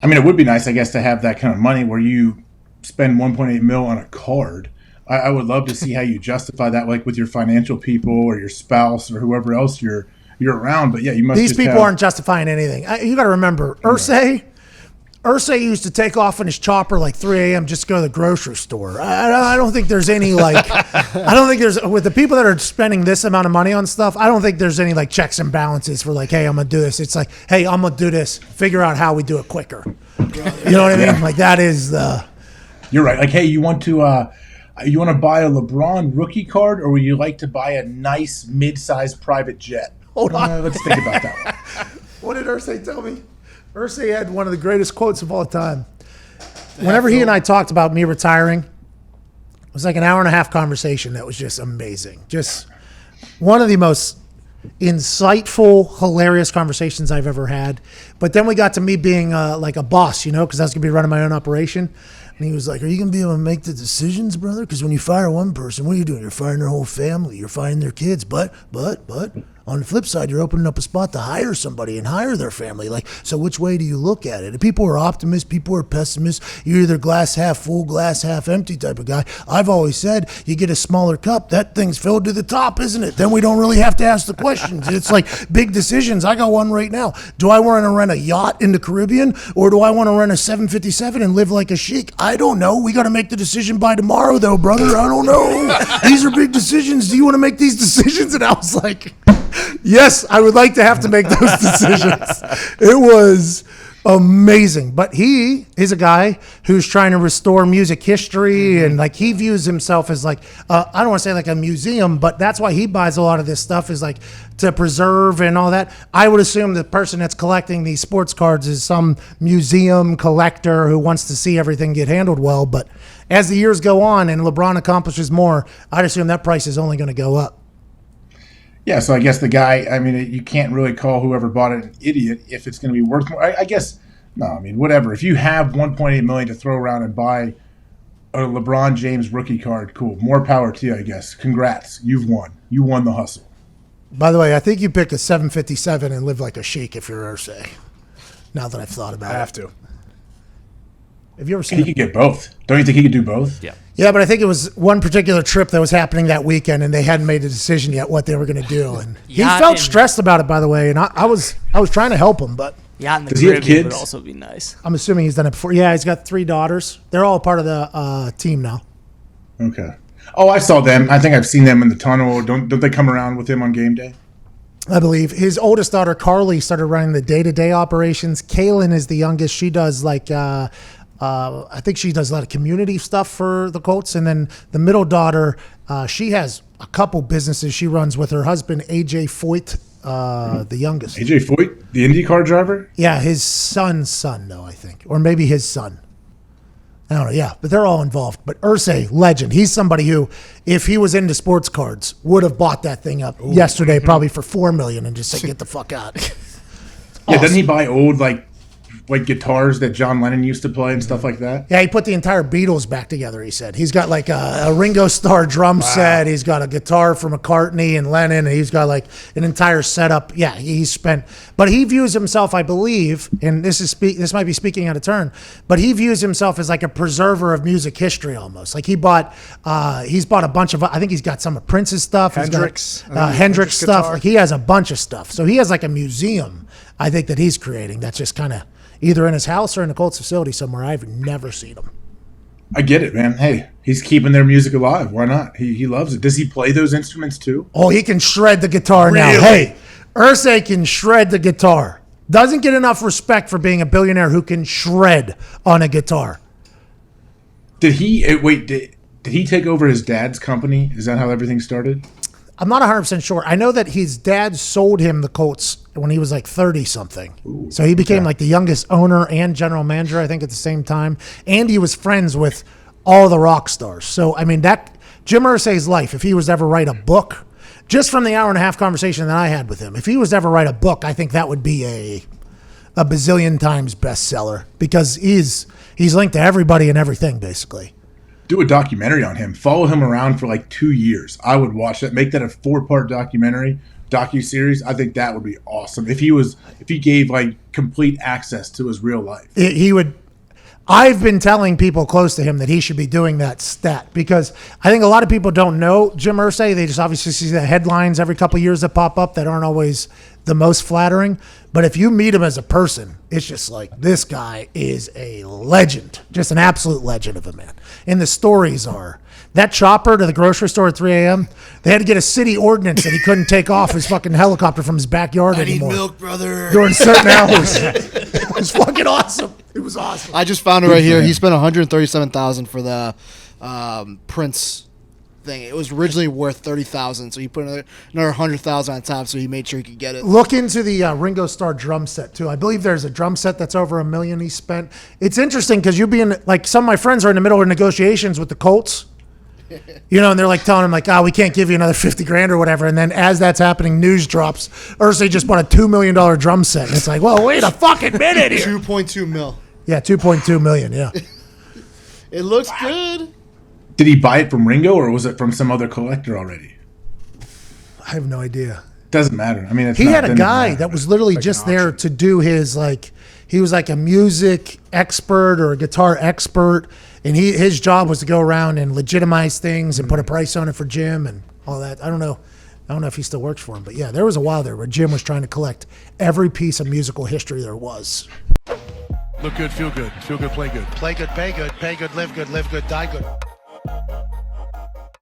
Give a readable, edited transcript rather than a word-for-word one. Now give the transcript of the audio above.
I mean, it would be nice, I guess, to have that kind of money where you spend 1.8 mil on a card. I would love to see how you justify that, like with your financial people or your spouse or whoever else you're around. But yeah, you must. These people aren't justifying anything. You got to remember, Irsay used to take off in his chopper like 3 a.m. just to go to the grocery store. I don't think there's any I don't think there's, with the people that are spending this amount of money on stuff, I don't think there's any like checks and balances for like, hey, I'm going to do this. It's like, hey, I'm going to do this. Figure out how we do it quicker. You know what I mean? Yeah. Like that is the. You're right. Like, hey, you want to buy a LeBron rookie card, or would you like to buy a nice mid-sized private jet? Hold on. Let's think about that one. What did Irsay tell me? Irsay had one of the greatest quotes of all time. Whenever he and I talked about me retiring, it was like an hour and a half conversation that was just amazing. Just one of the most insightful, hilarious conversations I've ever had. But then we got to me being like a boss, because I was going to be running my own operation. And he was like, are you going to be able to make the decisions, brother? Because when you fire one person, what are you doing? You're firing their whole family. You're firing their kids. But, on the flip side, you're opening up a spot to hire somebody and hire their family. Like, so which way do you look at it? If people are optimists, people are pessimists. You're either glass half full, glass half empty type of guy. I've always said, you get a smaller cup, that thing's filled to the top, isn't it? Then we don't really have to ask the questions. It's like big decisions. I got one right now. Do I want to rent a yacht in the Caribbean, or do I want to rent a 757 and live like a sheik? I don't know. We got to make the decision by tomorrow, though, brother. I don't know. These are big decisions. Do you want to make these decisions? And I was like, yes, I would like to have to make those decisions. It was amazing. But he is a guy who's trying to restore music history, and like he views himself as like, I don't want to say like a museum, but that's why he buys a lot of this stuff, is like to preserve and all that. I would assume the person that's collecting these sports cards is some museum collector who wants to see everything get handled well. But as the years go on and LeBron accomplishes more, I'd assume that price is only going to go up. Yeah, so I guess the guy, I mean, you can't really call whoever bought it an idiot if it's going to be worth more. I guess, no, I mean, whatever. If you have $1.8 million to throw around and buy a LeBron James rookie card, cool. More power to you, I guess. Congrats. You've won. You won the hustle. By the way, I think you pick a 757 and live like a sheik if you're Irsay. Now that I've thought about it. I have to. Have you ever seen He could get both. Don't you think he could do both? Yeah. Yeah, but I think it was one particular trip that was happening that weekend, and they hadn't made a decision yet what they were going to do. And he felt stressed about it, by the way. And I was trying to help him, but yeah, in the Does he have Caribbean would kids? also be nice. I'm assuming he's done it before. Yeah, he's got 3 daughters. They're all part of the team now. Okay. Oh, I saw them. I think I've seen them in the tunnel. Don't they come around with him on game day? I believe his oldest daughter, Carly, started running the day-to-day operations. Kaylin is the youngest. She does like. I think she does a lot of community stuff for the Colts. And then the middle daughter, she has a couple businesses she runs with her husband, AJ Foyt, the youngest. AJ Foyt, the IndyCar driver? Yeah, his son's son, though, I think. Or maybe his son. I don't know, yeah. But they're all involved. But Irsay, legend. He's somebody who, if he was into sports cards, would have bought that thing up yesterday probably for $4 million and just said, get the fuck out. Yeah, doesn't he buy old, like guitars that John Lennon used to play and stuff like that? Yeah, he put the entire Beatles back together, he said. He's got like a Ringo Starr drum set. He's got a guitar for McCartney and Lennon, and he's got like an entire setup. Yeah, he's spent, but he views himself, I believe, and this might be speaking out of turn, but he views himself as like a preserver of music history almost. Like he's bought a bunch of, I think he's got some of Prince's stuff. Hendrix. He's got Hendrix stuff. Guitar. Like he has a bunch of stuff. So he has like a museum, I think, that he's creating that's just kind of either in his house or in a Colts facility somewhere. I've never seen him. I get it, man. Hey, he's keeping their music alive. Why not? He loves it. Does he play those instruments too? Oh, he can shred the guitar now. Really? Hey, Irsay can shred the guitar. Doesn't get enough respect for being a billionaire who can shred on a guitar. Did he take over his dad's company? Is that how everything started? I'm not 100% sure. I know that his dad sold him the Colts when he was like 30-something. So he became like the youngest owner and general manager, I think, at the same time. And he was friends with all the rock stars. So, I mean, that Jim Irsay's life, if he was to ever write a book, just from the hour and a half conversation that I had with him, if he was to ever write a book, I think that would be a bazillion times bestseller, because he's linked to everybody and everything, basically. Do a documentary on him. Follow him around for like 2 years. I would watch that. Make that a 4-part documentary. docuseries, I think that would be awesome. If he gave like complete access to his real life. He would. I've been telling people close to him that he should be doing that stat because I think a lot of people don't know Jim Irsay. They just obviously see the headlines every couple of years that pop up that aren't always the most flattering. But if you meet him as a person, it's just like, this guy is a legend, just an absolute legend of a man. And the stories are that chopper to the grocery store at 3 a.m., they had to get a city ordinance that he couldn't take off his fucking helicopter from his backyard anymore. I need milk, brother. During certain hours. It was fucking awesome. It was awesome. I just found it right here. He spent $137,000 for the Prince thing. It was originally worth $30,000, so he put another $100,000 on top, so he made sure he could get it. Look into the Ringo Starr drum set too. I believe there's a drum set that's over $1 million he spent. It's interesting because you'll be in, like, some of my friends are in the middle of negotiations with the Colts. You know, and they're like telling him, like, we can't give you another $50,000 or whatever. And then as that's happening, news drops. Irsay just bought a $2 million drum set. And it's like, well, wait a fucking minute here. 2.2 mil. Yeah, 2.2 million. Yeah. It looks good. Did he buy it from Ringo or was it from some other collector already? I have no idea. Doesn't matter. I mean, He had a guy that was literally just there to do his, like, he was like a music expert or a guitar expert. And his job was to go around and legitimize things and put a price on it for Jim and all that. I don't know if he still works for him. But, yeah, there was a while there where Jim was trying to collect every piece of musical history there was. Look good, feel good, play good. Play good, pay good, live good, die good.